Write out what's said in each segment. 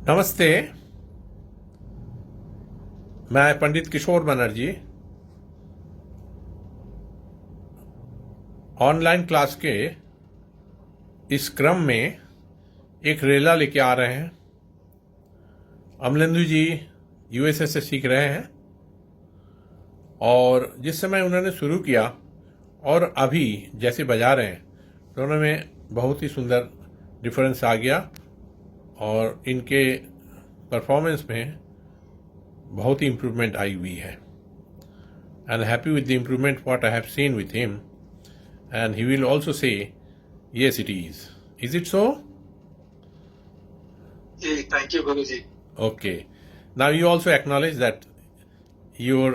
नमस्ते। मैं पंडित किशोर Banerjee online class के इस क्रम में एक रेला लेके आ रहे हैं। अमलेंदु जी यूएसए से सीख रहे हैं और जिस समय उन्होंने शुरू किया और अभी जैसे बजा रहे हैं दोनों में बहुत ही सुंदर डिफरेंस आ गया और इनके परफॉर्मेंस में बहुत ही इम्प्रूवमेंट आई हुई है। I am happy with the improvement what I have seen with him and he will also say, yes, it is. Is it so? Hey, thank you, Guruji. Okay. Now you also acknowledge that your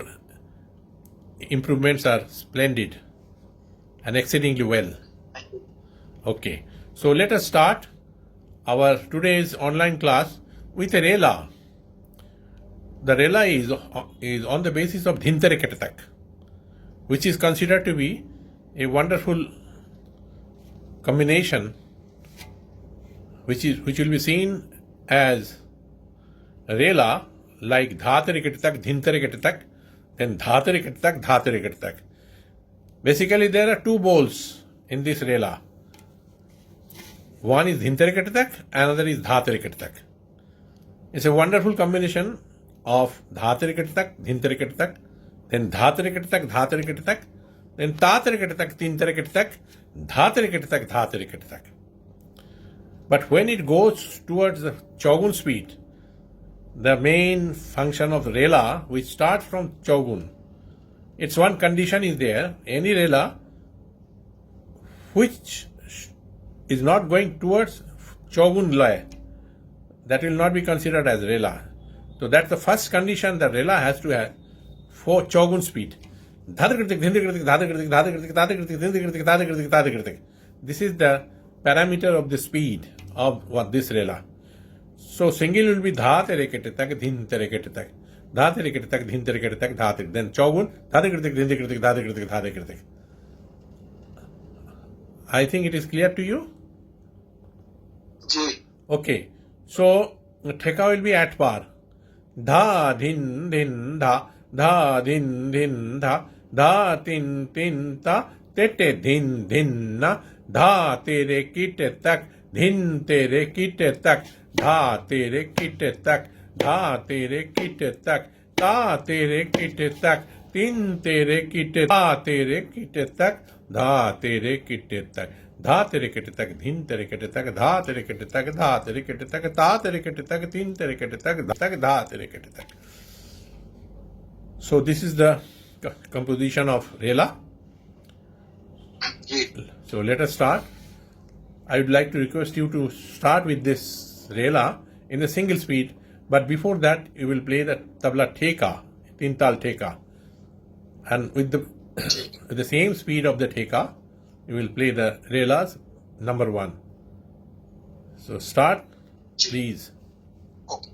improvements are splendid and exceedingly well. Thank you. Okay. So let us start our today's online class with a rela. The rela is on the basis of Dhintarekatatak, which is considered to be a wonderful combination which will be seen as rela like dhatarikatatak, dhintarikatatak, then dhatarikatatak, dhatarikatatak. Basically there are two bowls in this rela. One is dhintarikatatak, another is dhatarikatatak. It's a wonderful combination of dhatarikatatak, dhintarikatatak, then dhatarikatatak, dhatarikatatak, then tatarikatatak, tintarikatatak, dhatarikatatak, dhatarikatatak. But when it goes towards the Chogun speed, the main function of the rela, which starts from Chogun, its one condition is there: any rela which is not going towards Chogun lay, that will not be considered as rela. So that's the first condition, that rela has to have for Chogun speed. This is the parameter of the speed of what this rela. So single will be dha tere kete tak, dhin tere kete tak, dha tere kete tak, dhin tere kete tak, dha tere. Then Chogun dha tere kete, dhin tere kete, dha tere kete, dha tere kete. I think it is clear to you. Ji. Okay. So theka will be at par. Dha dhin dhin dha, dha dhin dhin dha, धा तिन तिन ता तेटे धिन धिन ना, धा तेरे किटे तक, धिन तेरे किटे तक, धा तेरे किटे तक, धा तेरे किटे तक, ता तेरे किटे तक, तिन तेरे किटे, धा तेरे किटे तक, धा तेरे किटे तक, धा तेरे किटे तक, धिन तेरे किटे तक, धा तेरे किटे तक, धा तेरे किटे तक, ता तेरे किटे तक, तिन तेरे किटे तक, धा तेरे किटे तक. So this is the composition of rela. So let us start. I would like to request you to start with this rela in the single speed, but before that you will play the tabla theka, tintal theka, and with the same speed of the theka you will play the relas number 1. So start, please. Okay.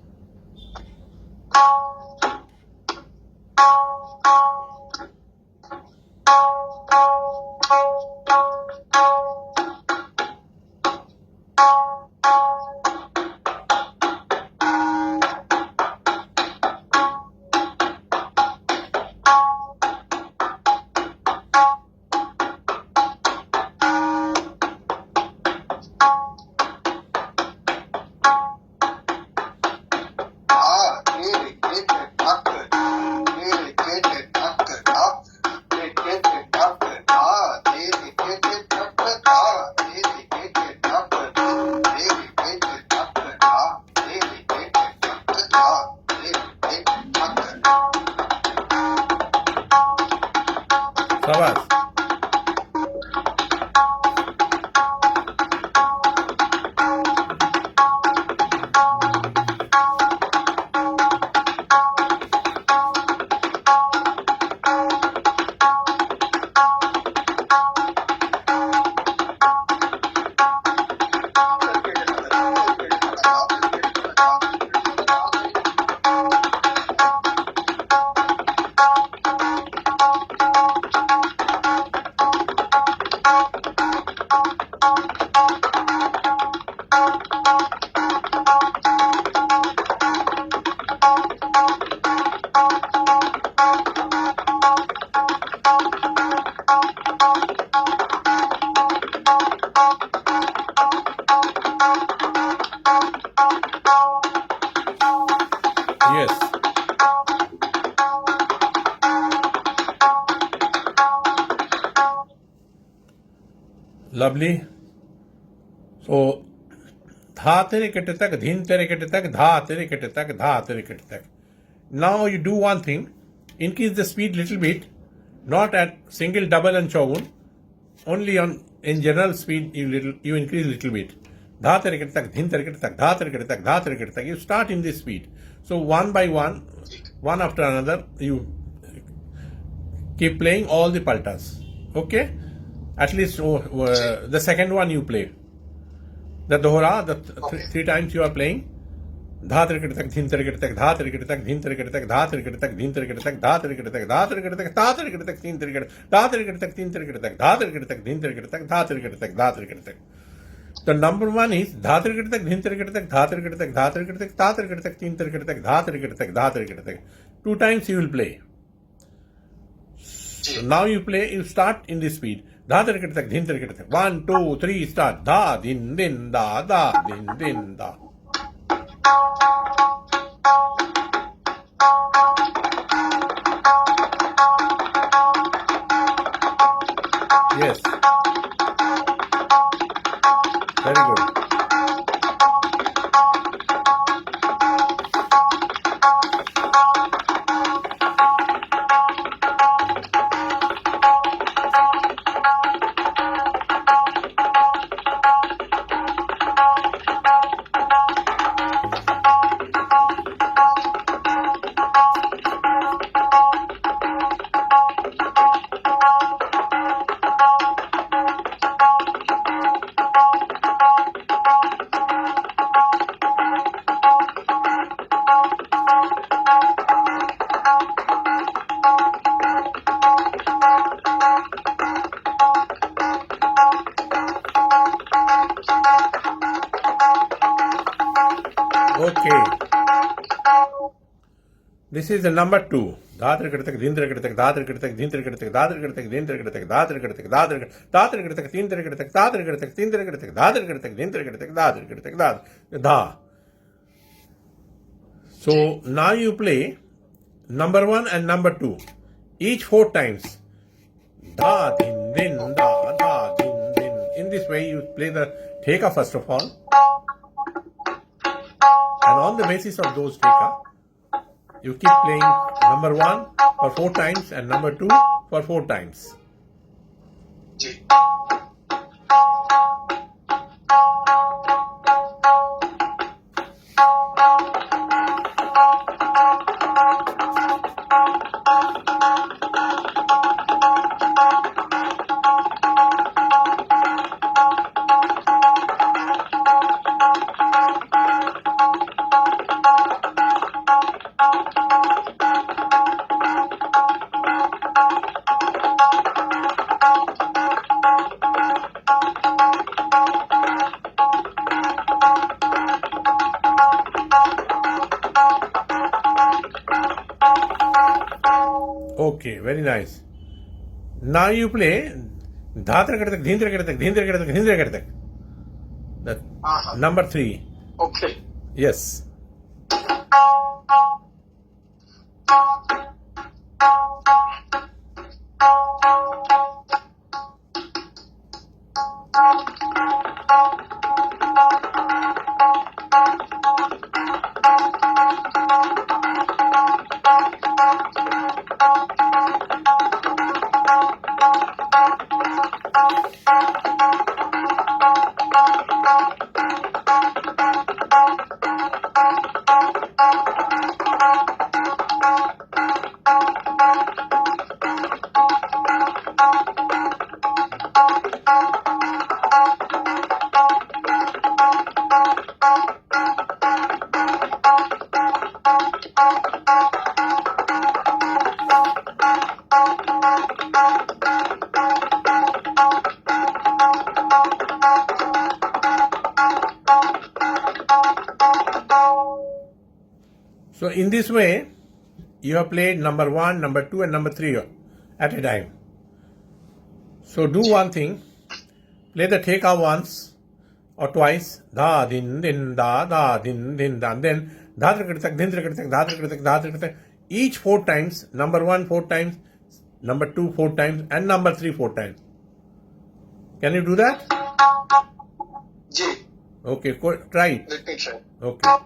शाबाश. Lovely. So, dha tere kete tak, dhin tere kete tak, dha tere kete tak, dha tere kete tak. Now you do one thing, increase the speed little bit, not at single, double and chogun, only on in general speed you increase little bit. Dha tere kete tak, dhin tere kete tak, dha tere kete tak, dha tere kete tak. You start in this speed. So one by one, one after another, you keep playing all the paltas. Okay? At least the second one you play. The dohra, three times you are playing. Dha tere tak, dhin tere tak, dha tere tak, dhin tere tak, dha tere tak, dhin tere tak, dha tere tak, dha tere tak, dha tere tak, dhin tere dha tere tak, dhin tere tak, dha tere tak, dhin tere tak, dha tere tak, dha tere tak. The number one is dha tere tak, dhin tere tak, dha tere tak, dha tere tak, dha tere tak, dhin tere tak, dha tere tak, dha tere tak. 2 times you will play. So now you play, you start in this speed. Dha tere tak, dhin tere tak. 1, 2, 3, start. Dha, din, din, da, da, din, din, da. Yes. Very good. Okay. This is the number 2. Dha tere kete tak, dhin tere kete tak, dha tere kete tak, dhin tere kete tak, dha tere kete tak, dhin tere kete tak, dha tere kete tak, dha tere kete tak, dhin tere kete tak, dha tere kete tak, dhin tere kete tak, dha tere kete tak, dhin tere kete tak, dha tere kete tak, dha. So now you play number 1 and number 2, each 4 times. Dha din din da da din din. In this way you play the theka first of all, and on the basis of those theka, you keep playing number 1 for 4 times and number 2 for 4 times. जी Okay, very nice. Now you play dha tere kete tak, dhin tere kete tak, dhin tere kete tak, dhin tere kete tak. That number 3. Okay Yes. So in this way, you have played number 1, number 2 and number 3 at a time. So do one thing, play the theka once or twice, da din din da da din din da, and then da tere tak, din tere tak, da tere tak, da tere tak, each 4 times, number 1 4 times, number 2 4 times and number 3 4 times. Can you do that? जी. Okay, try it. Let me try. Okay.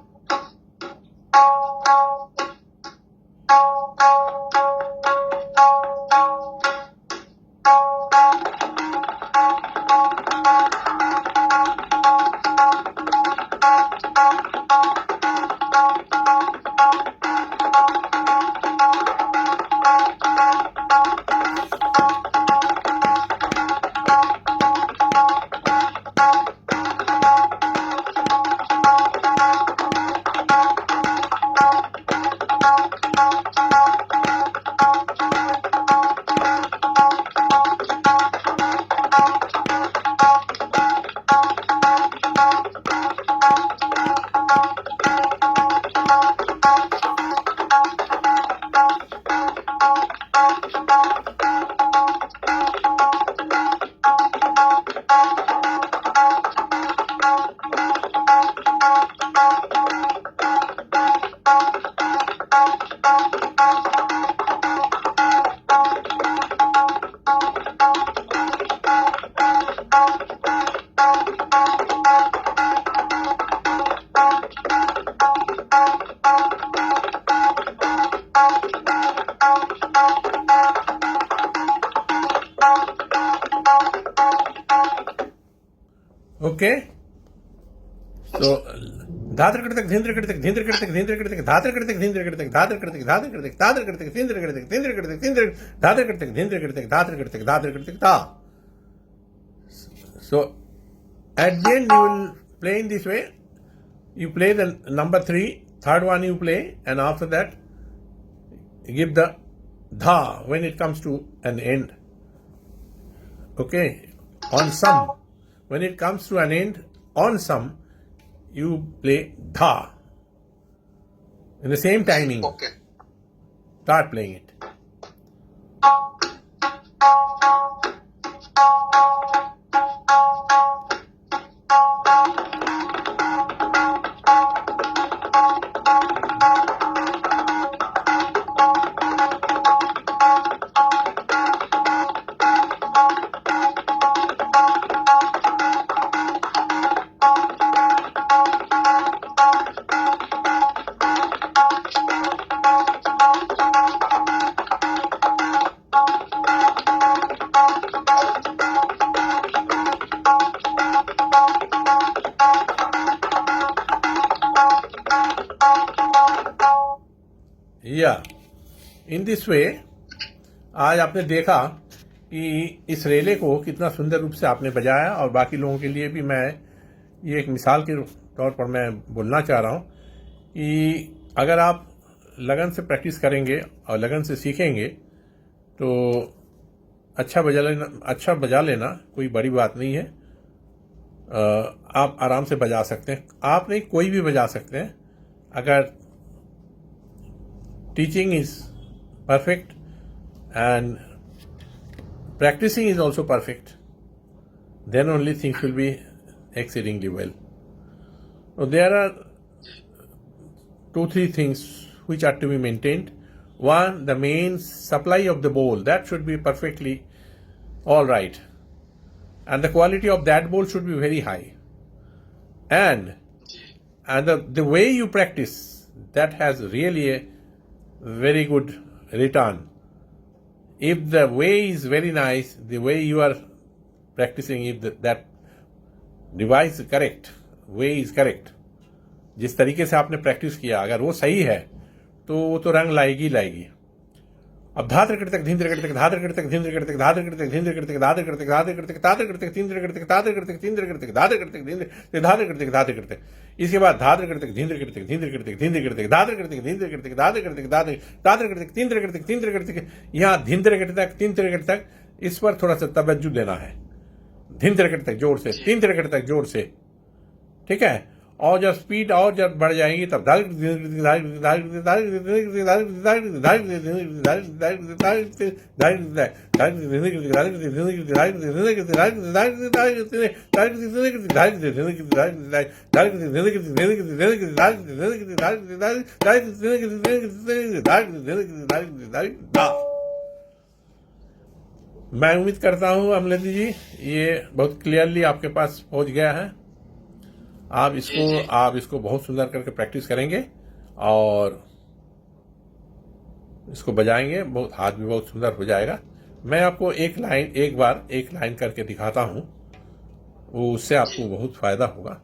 Okay. So धातर कृतक धिंद्र कृतक धिंद्र कृतक धिंद्र कृतक धातर कृतक धिंद्र कृतक धातर कृतक धातर कृतक धातर कृतक धिंद्र कृतक धिंद्र कृतक धिंद्र धातर कृतक धिंद्र कृतक धातर कृतक धातर कृतक धा. So at the end you will play in this way. You play the number 3, third one you play, and after that give the dha when it comes to an end. Okay, on sum. When it comes to an end, on sum, you play dha. In the same timing, Okay. start playing it. Yeah. In this way, आज आपने देखा कि इस रेले को कितना सुंदर रूप से आपने बजाया, और बाकी लोगों के लिए भी मैं ये एक मिसाल के तौर पर मैं बोलना चाह रहा हूँ कि अगर आप लगन से प्रैक्टिस करेंगे और लगन से सीखेंगे तो अच्छा बजा लेना कोई बड़ी बात नहीं है. आप आराम से बजा सकते हैं. आप नहीं, कोई भी बजा सकते हैं अगर teaching is perfect and practicing is also perfect. Then only things will be exceedingly well. So there are 2-3 things which are to be maintained. One, the main supply of the bowl, that should be perfectly all right, and the quality of that bowl should be very high. And the way you practice, that has really a very good return. If the way is very nice, the way you are practicing, if that device is correct, way is correct, जिस तरीके से आपने practice किया, अगर वो सही है तो वो तो रंग लाएगी. अब धात्र कृतक धिंद्र कृतक धात्र कृतक धिंद्र कृतक धात्र कृतक धिंद्र कृतक धात्र कृतक धात्र कृतक तात्र कृतक तिंद्र कृतक तात्र कृतक तिंद्र कृतक धात्र कृतक धिंद्र धात्र कृतक धात्र कृतक. इसके बाद धात्र कृतक धिंद्र कृतक धिंद्र कृतक धिंद्र कृतक धात्र कृतक धिंद्र कृतक धात्र कृतक धात्र तात्र कृतक तिंद्र कृतक. यहाँ धिंद्र कृतक तिंद्र कृतक, इस पर थोड़ा सा तवज्जो देना है. धिंद्र कृतक जोर से, तिंद्र कृतक जोर से, ठीक है. और जब स्पीड और जब बढ़ जाएगी तब मैं उम्मीद करता हूं अमलेती जी ये बहुत क्लियरली आपके पास पहुंच गया है। जी। आप इसको बहुत सुंदर करके प्रैक्टिस करेंगे और इसको बजाएंगे, बहुत हाथ भी बहुत सुंदर हो जाएगा। मैं आपको एक लाइन करके दिखाता हूं, वो उससे जी आपको बहुत फायदा होगा।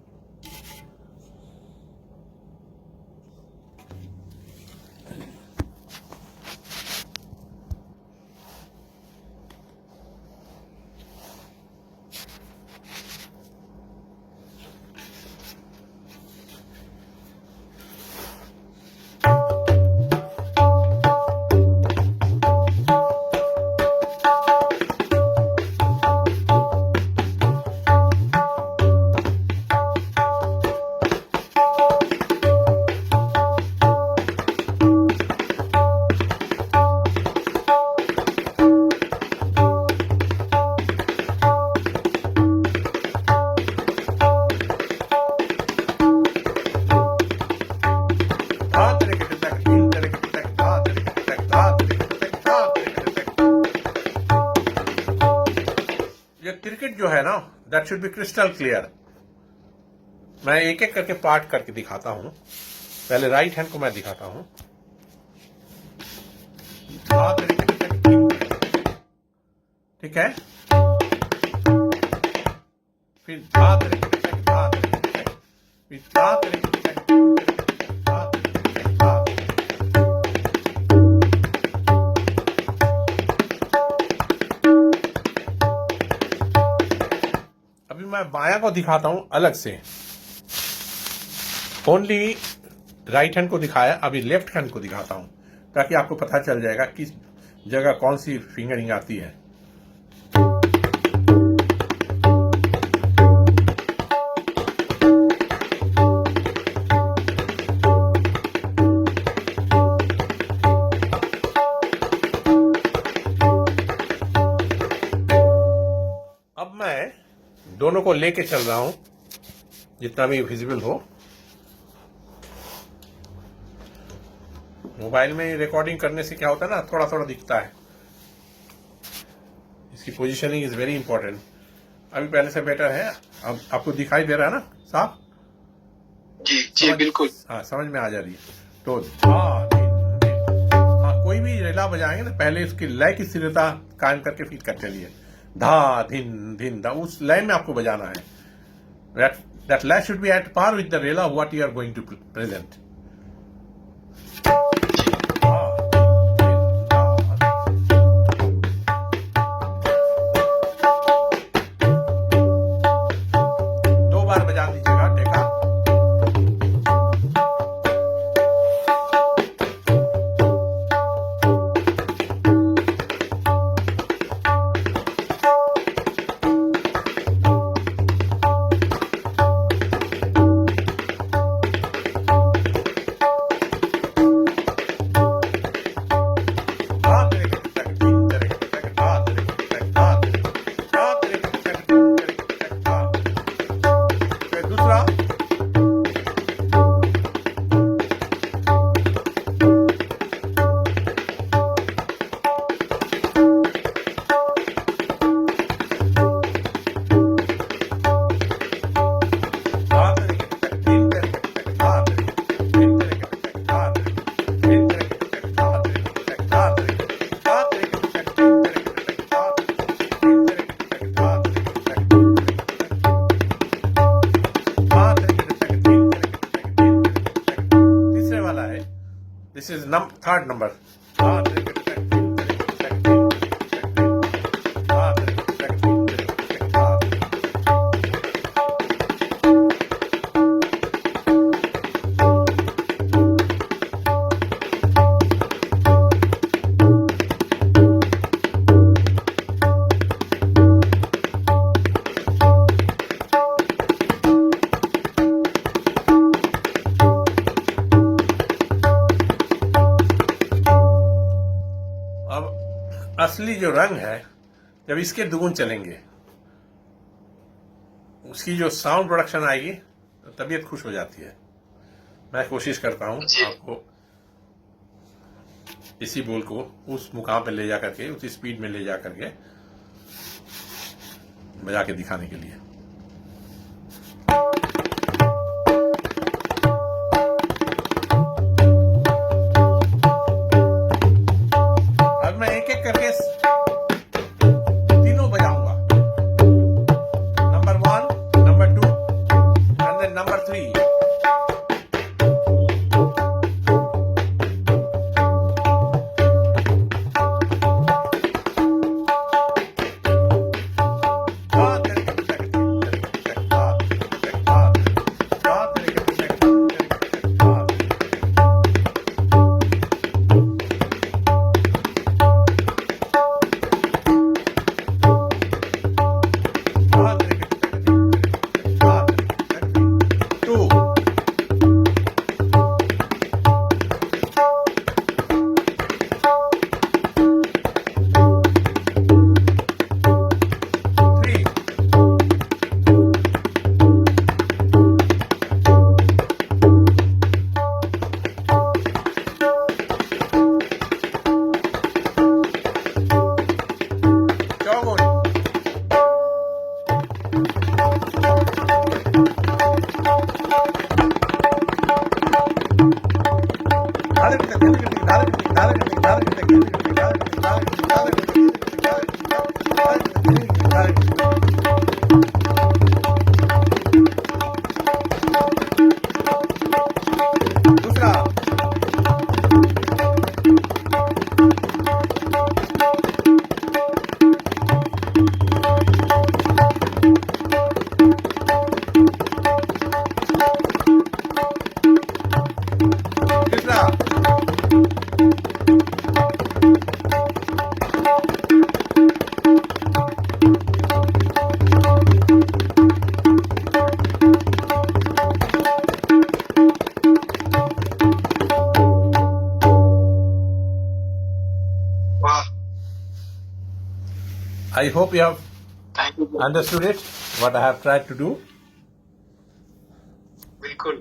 ये क्रिकेट जो है ना, that should be crystal clear. मैं एक एक करके पार्ट करके दिखाता हूं। पहले राइट हैंड को मैं दिखाता हूं। ठीक है, फिर अभी मैं बायां को दिखाता हूं अलग से। ओनली राइट हैंड को दिखाया, अभी लेफ्ट हैंड को दिखाता हूं ताकि आपको पता चल जाएगा किस जगह कौन सी फिंगरिंग आती है। अब मैं दोनों को लेके चल रहा हूं जितना भी विजिबल हो। मोबाइल में रिकॉर्डिंग करने से क्या होता है ना, थोड़ा थोड़ा दिखता है। इसकी पोजीशनिंग इज वेरी इंपॉर्टेंट। अभी पहले से बेटर है। अब आपको दिखाई दे रहा है ना साफ? जी बिल्कुल। हाँ, समझ में आ जा रही है। तो धा धिन धिन, हाँ कोई भी रेला बजाएंगे ना, पहले उसकी लय की स्थिरता कायम करके फिर कर चलिए। धा धिन धिन धा, उस लय में आपको बजाना है। दैट लय should be at par with the rela what you are going to present. दो बार बजा दीजिएगा टेका। दूसरा तीसरे वाला है। This is third number. अब असली जो रंग है, जब इसके दुगुन चलेंगे, उसकी जो साउंड प्रोडक्शन आएगी तो तबीयत खुश हो जाती है। मैं कोशिश करता हूं जी। आपको इसी बोल को उस मुकाम पे ले जा करके, उसी स्पीड में ले जा करके बजा के दिखाने के लिए। अब मैं एक एक करके तीनों बजाऊंगा, number 1, number 2 and then number 3। दूसरा तीसरा वाह, I hope you have thank you. understood it, what I have tried to do. बिल्कुल।